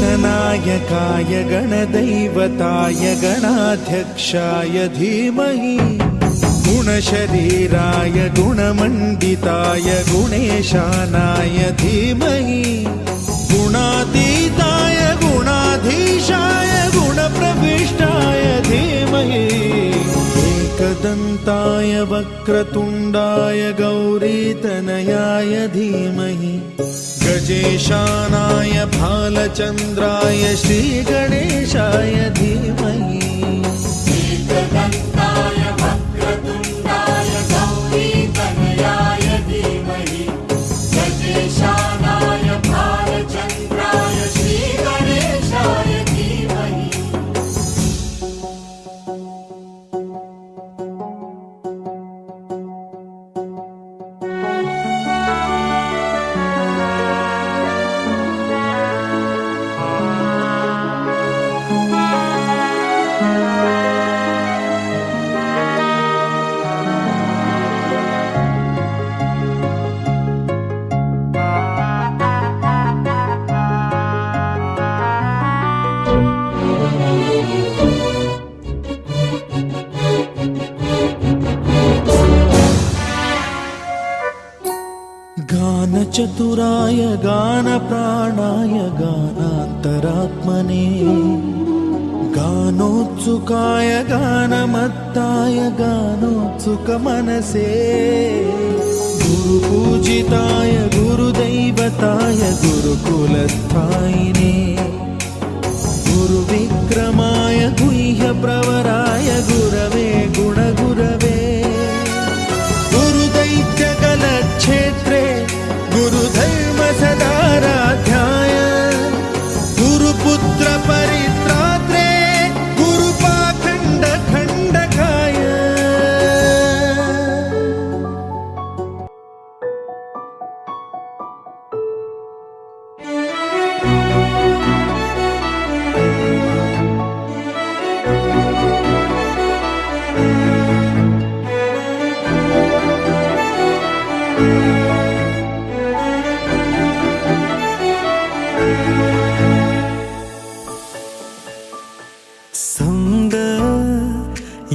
गणनायकाय गणदैवताय गणाध्यक्षाय धीमहि गुणशरीराय गुणमण्डिताय गुणेशानाय धीमहि गुणातीताय गुणाधीशाय गुणप्रविष्टाय धीमहि एकदन्ताय वक्रतुण्डाय गौरीतनयाय धीमहि गजेशानाय भालचन्द्राय श्रीगणेशाय धीमहि एकदन्ताय वक्रतुण्डाय गौरीतनयाय धीमहि गजेशानाय भालचन्द्राय श्रीगणेशाय धीमहि गानचतुराय गानप्राणाय गानान्तरात्मने गानोत्सुकाय गानमत्ताय गानोत्सुकमनसे गुरुपूजिताय गुरुदैवताय गुरुकुलस्थायिने गुरुविक्रमाय गुह्यप्रवराय गुरवे गुणगुरवे गुरुदैत्यकलक्षेत्रे गुरुधर्म सदाराध्याय गुरुपुत्र परित्रात्रे गुरुपाखण्ड खण्डकाय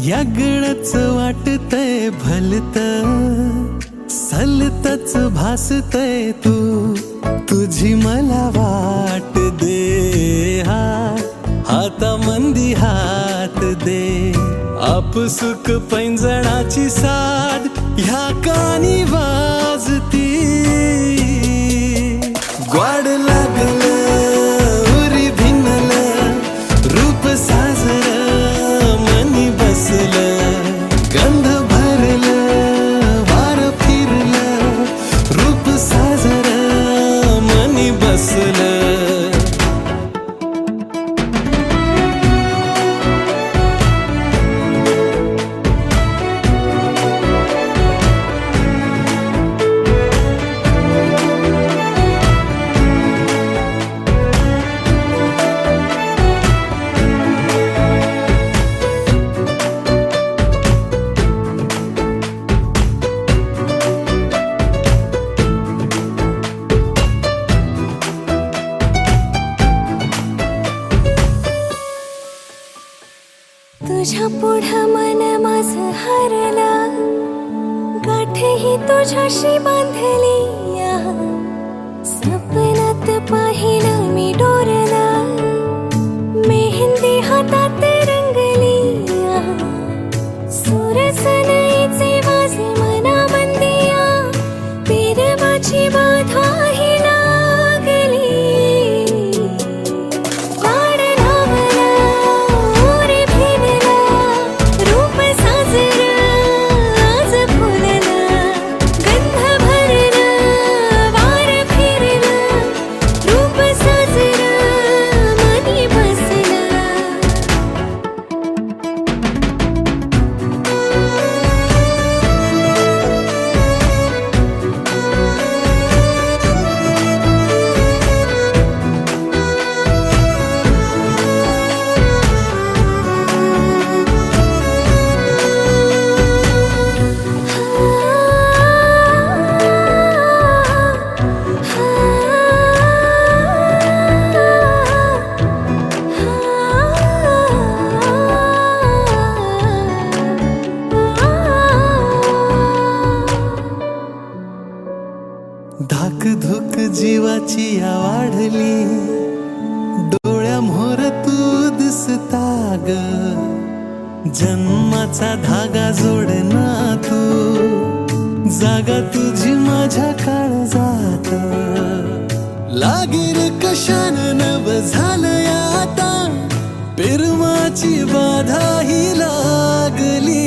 यागळच वाटतय भलत सलतच भासतय तू तुझी मला वाट दे हाता मंदी हात दे आपसुक पैंजणाची साद ह्या कानी वाजती ग्वाड लागलं तुझ्या पुढं मन माझं हरलं, गाठही तुझ्याशी बांधली या. सपनात पाहिलं मी डोरला, मेहंदी हातात रंगली या. सुरसनईचे वाजे मनामंदिया, पेरवाची बाधा ही लागली. वाड लावला ओरे भिनला, रूप साजरं आज फुललं. गंध भरला वार फिरला, रूप साजरं मनी बसलं. धाकधुक जीवाची वाढली, डोळ्यामोर तू दिसता ग. जन्माचा धागा जोडना तू, जागा तुझी माझ्या काळजात. लागेल कशान नव झालंय आता, पेरमाची बाधा ही लागली.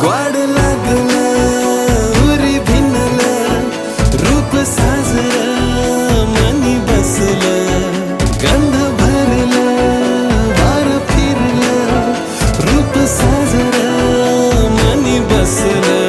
ग्वाड लागलं उरी भिनलं, रूप साजरं मनी बसलं. गंध भरलं वार फिरलं, रूप साजरं मनी बसलं.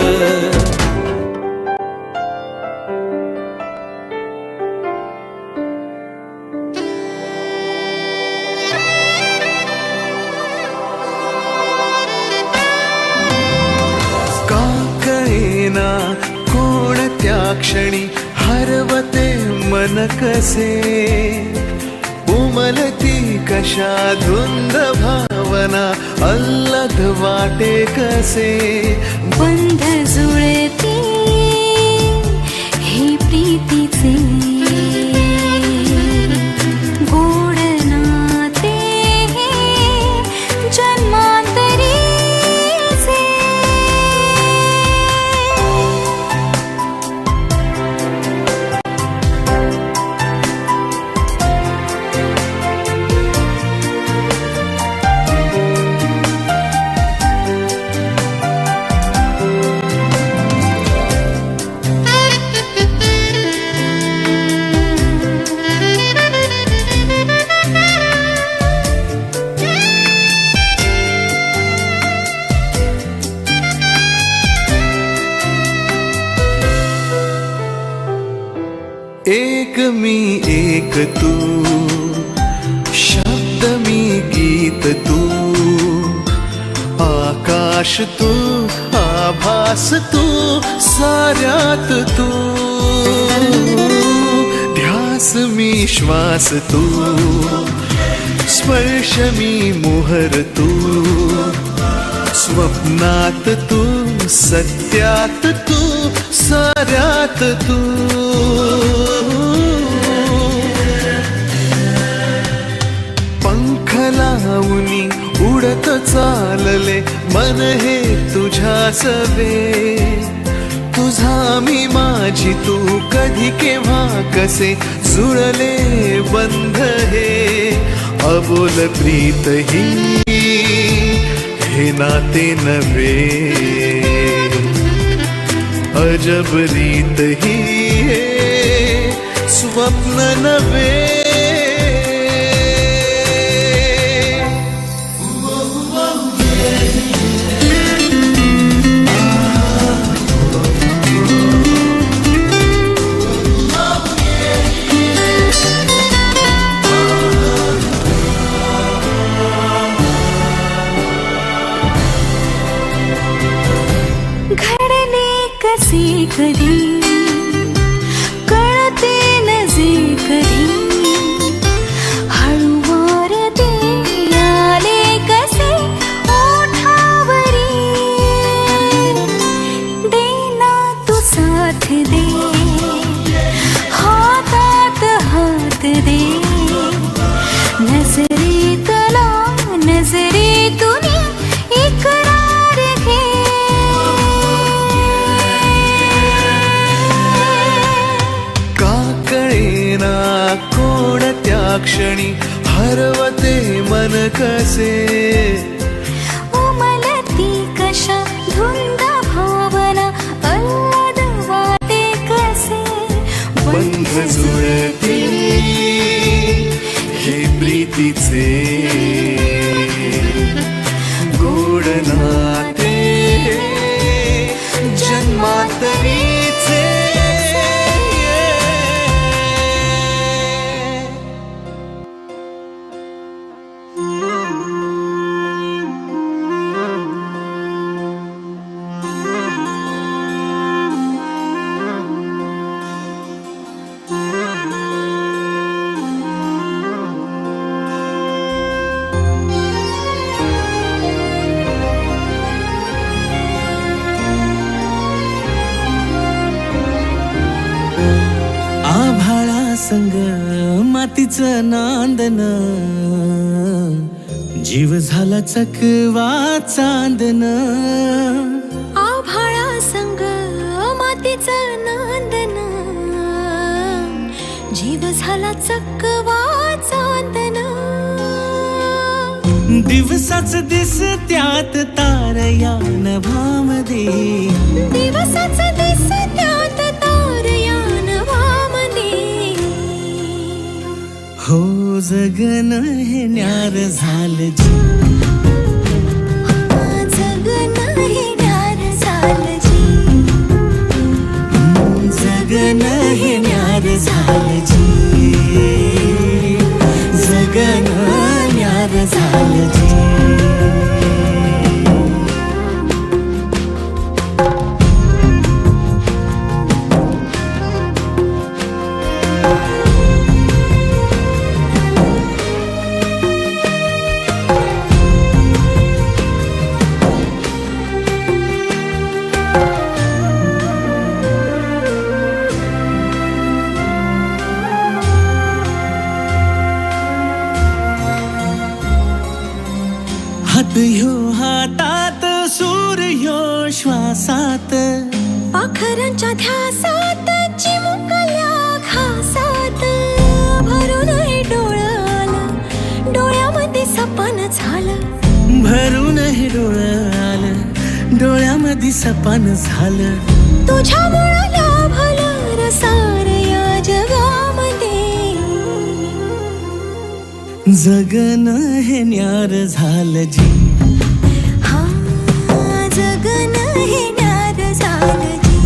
का कळेना कोणत्या क्षणी हरवते मन कसे. उमलती कशा धुंद भावना, अल्लग वाटे कसे. बंध जुळते हे प्रीतीचे, गोड नाते हे जन्मांतरीचे. एक मी एक तू, शब्द मी गीत तू. आकाश तू आभास तू, साऱ्यात तू. ध्यास मी श्वास तू, स्पर्श मी मोहर तू. स्वप्नात तू सत्यात तू, साऱ्यात तू. पंख लावूनी उडत चालले मन हे तुझ्या सवे. तुझा मी माझी तू, कधी केव्हा कसे जुळले बंध हे. अबोल प्रीत ही हे नाते नव्हे, अजब रीत ही हे स्वप्न नव्हे. घडले कसे कधी, कळते न जे कधी. हळूवार ते आले क्षणी हरवते मन कसे उमलती कशा धुंद भावना अल्लाद वाटे कसे बंध जुळतील हे प्रीतीचे गोड नाते जन्मातरीचे आभाळा संग मातीचं नांदन जीव झाला चकवा चांदन आभाळा संग मातीचं नांदन जीव झाला चकवा चांदन दिवसाच दिस त्यात तारया नभामध्ये दिवसाच दिस त्यात तारया नभामध्ये हो जगन हे न्यार झालं जी जगन हे न्यार झालं जी जगन हे न्यार झालं जी जगन न्यार झालं जी हात ह्यो हातात सूर ह्यो श्वासात पाखरांच्या ध्यासात चिमुकल्या घासात भरून हे डोळं आलं डोळ्यामध्ये सपन झालं भरून हे डोळं आलं डोळ्यामध्ये सपान झालं तुझ्यामुळं लाभलं रसार या जगामध्ये जगन हे न्यार झालं जी हा जगन हे न्यार झालं जी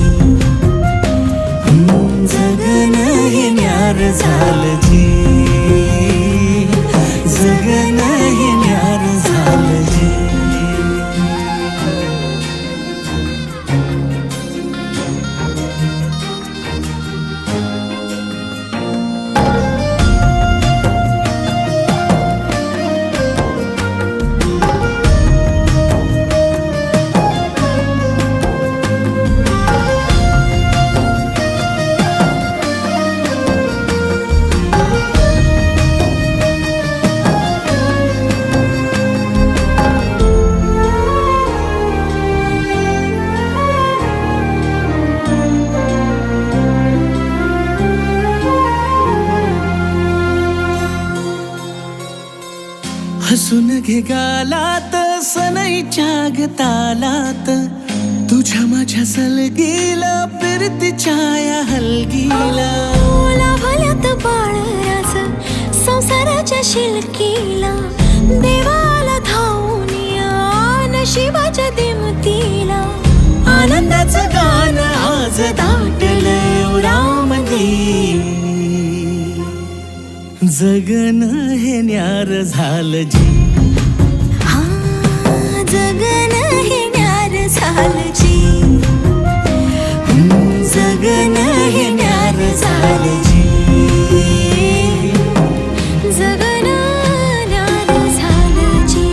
जगन हे न्यार झालं जी जगन हे न्यार झालं जी हसून घे गालात सनईच्या गतालात तुझ्या माझ्या सलगीला फिरतीच्या या हलगीला लाभल्यात बाळराज संसाराच्या शिलकीला देवाला धावून या नशिबाच्या दिमतीला आनंदाचं गाणं आज दाटलं उरामध्ये जगन हे न्यार झालं जी हा जगन हे न्यार झालं जी जगन हे न्यार झालं जी जगन न्यार झालं जी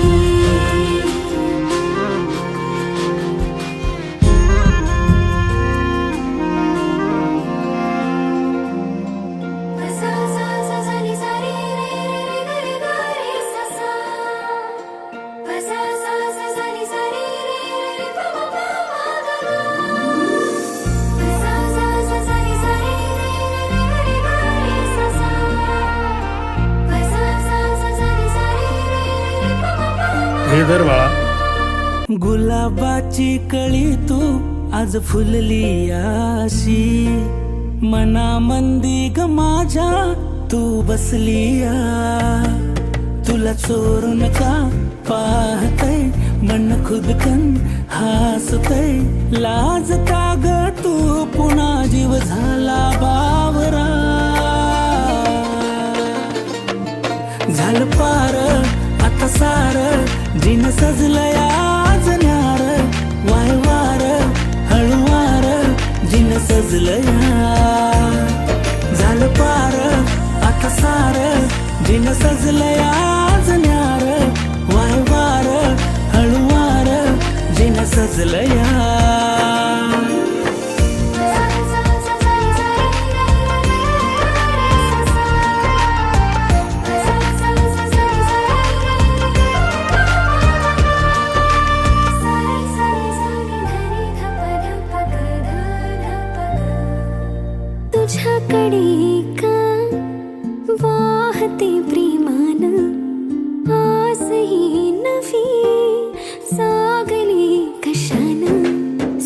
हे धर बाळा. गुलाबाची कळी तू आज फुलली अशी, मनामंदी ग माझ्या तू बसली तुला चोरून का पाहतय मन खुदकन हसतय, लाजता ग तू पुन्हा जीव झाला बावरा. झालं पार आता सार जिन सजलंय आज न्यार, वाय वार हळुवार जिन सजलंय. झालं पार आता सार जिन सजलंय आज न्यार, वाय वार हळुवार जिन सजलंय. तुझ्याकडे का वाहते प्रेमान आसही नवी सागली कशान,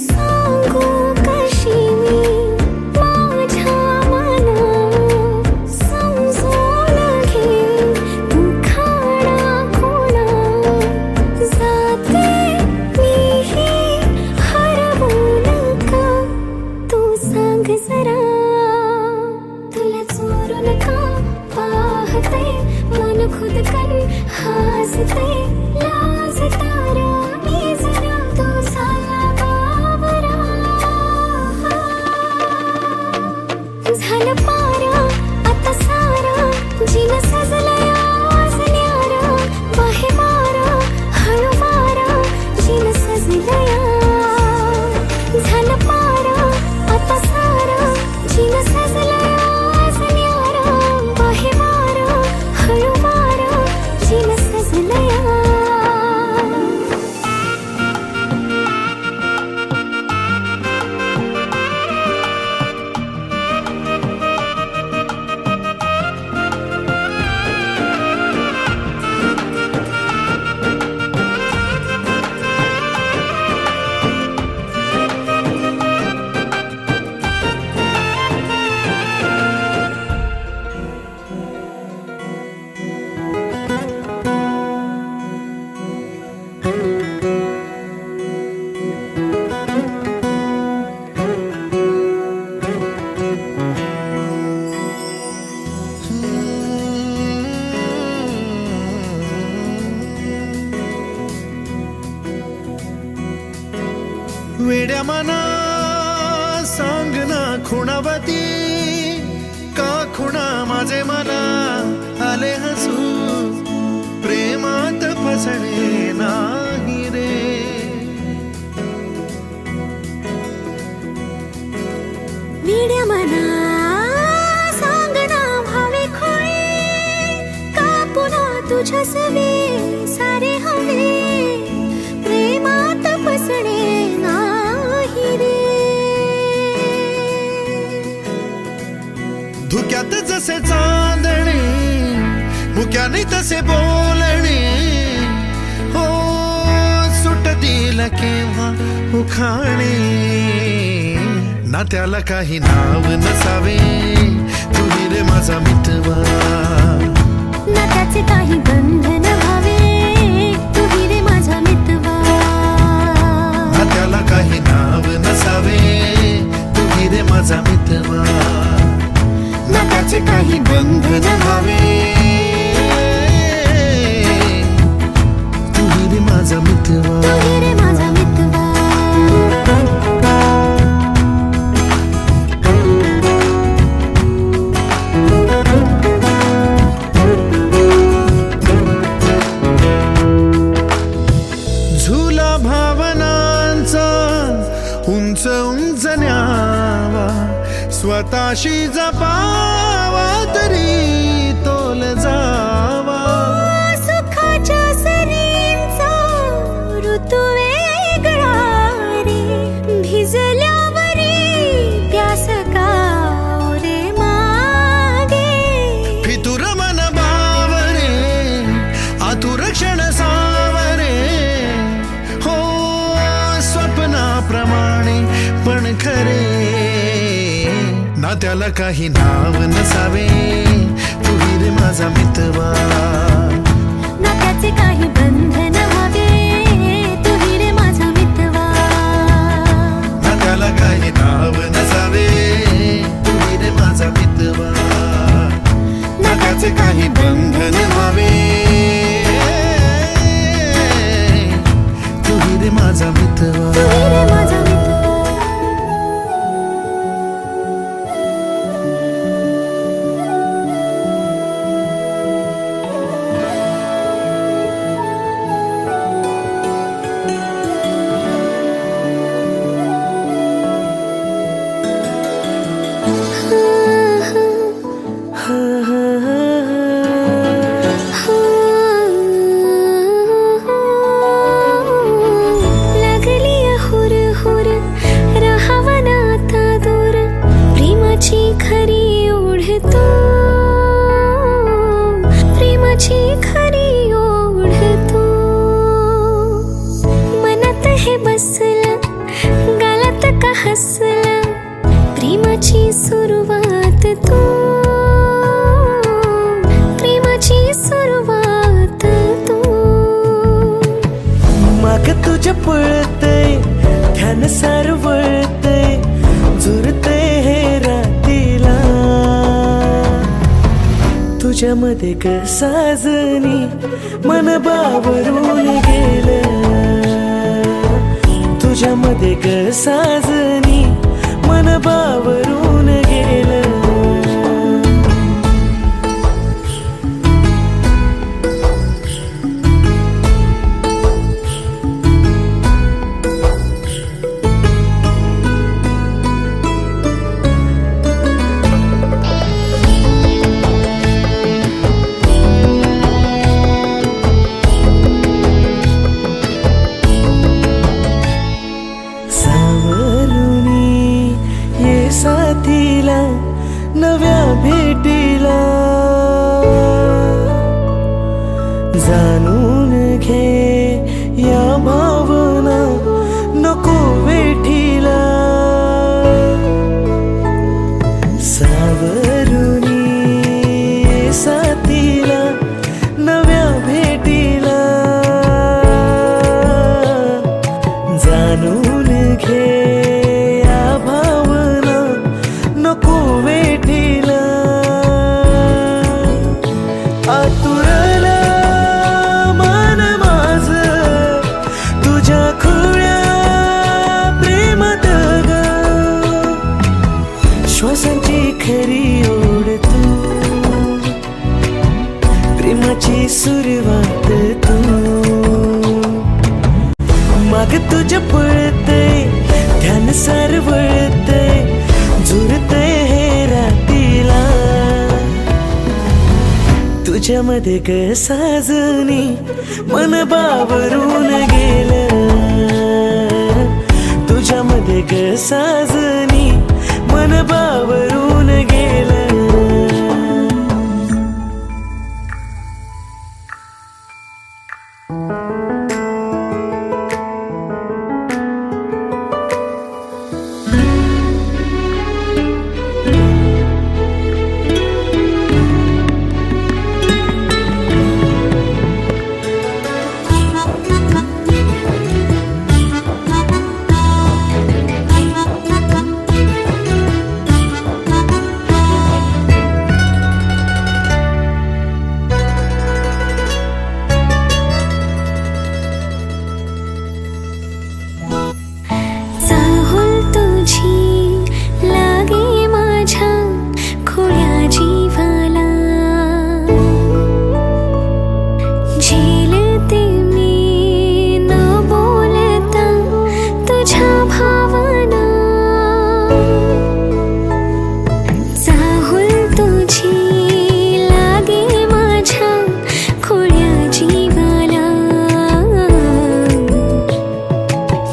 सांगू कशी मी माझ्या मना समजून घे तू खाडा खोना, जाते मीही हरवून का तू सांग जरा. मन खुद कर हसते लाज तारा मी जरा तू झाला बावरा. झालं पारा आता सारा जिन सजलंय आज न्यारा, वाहे वारा हळू वारा जिन सजलंय. झालं पारा आता सारा जिन सजलंय आज न्यारा, वाहे वारा हळू वारा जिन सजलंय. वेड्या मना सांग ना खुणावती का खुणा माझे मना आले हसू, प्रेमात फसणे नाही रे. वेड्या मना सांग ना भावे खोळे का पुन्हा तुझ्या सवे सारे हवे, प्रेमात फसणे नाही रे. धुक्यात जसे चांदणे मुक्याने तसे बोलणे, हो सुटतील केव्हा उखाणे. नात्याला काही नाव नसावे तुही रे माझा मितवा, नात्याचे काही बंधन व्हावे तुही रे माझा मितवा. नात्याला काही नाव नसावे तुही रे माझा मितवा, नात्याचे काही बंधन व्हावे तुही रे माझा मितवा, तुही रे माझा मितवा. झुला भावनांचा उंच उंच न्यावा, स्वतःशी जपावा तरी तोल जावा. सुखाच्या सरींचा ऋतू वेगळा रे, भिजल्यावरी प्यास का रे मागे. फितुर मन बावरे आतुर क्षण सावरे, खरे ना त्याला काही नाव नसावे तू रे माझा मितवा ना त्याचे काही बंधन हवे तू रे माझा मितवा ना त्याला काही नाव नसावे तू रे माझा मितवा ना त्याचे काही बंधन व्हावे तू रे माझा मितवा तू रे माझा मितवा लागली हुर हुर राहावा ना आता दूर प्रेमाची खरी ओढ तो प्रेमाची खरी ओढ तो मनात हे बसलं गालात का हसलं प्रेमाची सुरुवात तो प्रेमाची सुरुवात तो माग तुझ्या पळतय ध्यान सारवळतय झुरतय हे रातीला तुझ्यामध्ये ग साजनी मन बावरून गेलं तुझ्यामध्ये ग साजनी मन बावरून गेलं साथीला नव्या भेटीला जाणून घे या भावना नको वेठीला सावरुनी साथीला नव्या भेटीला जाणून घे नको वेठीला आतुरला मन माझ तुझ्या खुल्या प्रेमात ग श्वासांची खरी ओढ तू प्रेमाची सुरुवात तू माग तुझ्या पळतय ध्यान सारवळतय झुरतय हे रातीला तुझ्यामध्ये ग साजनी मन बावरून गेलं तुझ्यामध्ये ग साजनी मन बावरून गेलं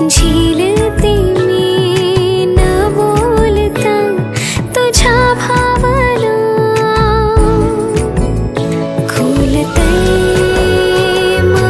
झील